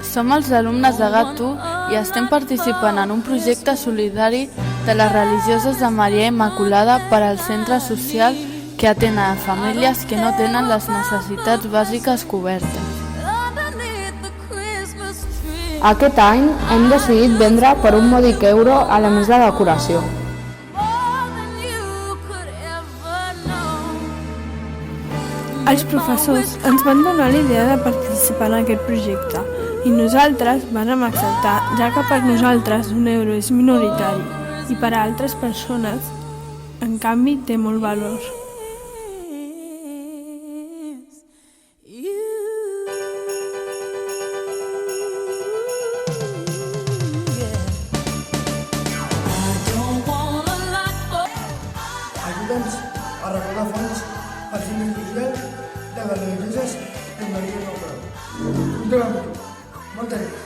Som els alumnes de GAT1 i estem participant en un projecte solidari de les religioses de Maria Immaculada per al centre social que atén a famílies que no tenen les necessitats bàsiques cobertes. Aquest any hem decidit vendre per un mòdic euro elements de decoració. Els professors ens van donar la idea de participar en aquest projecte i nosaltres vam acceptar, ja que per nosaltres un euro és minoritari i per a altres persones, en canvi, té molt valor. Ajuda'ns a recaudar fons al Centre Social de les Religioses de Maria Immaculada. Comptem amb tu. Moltes gràcies.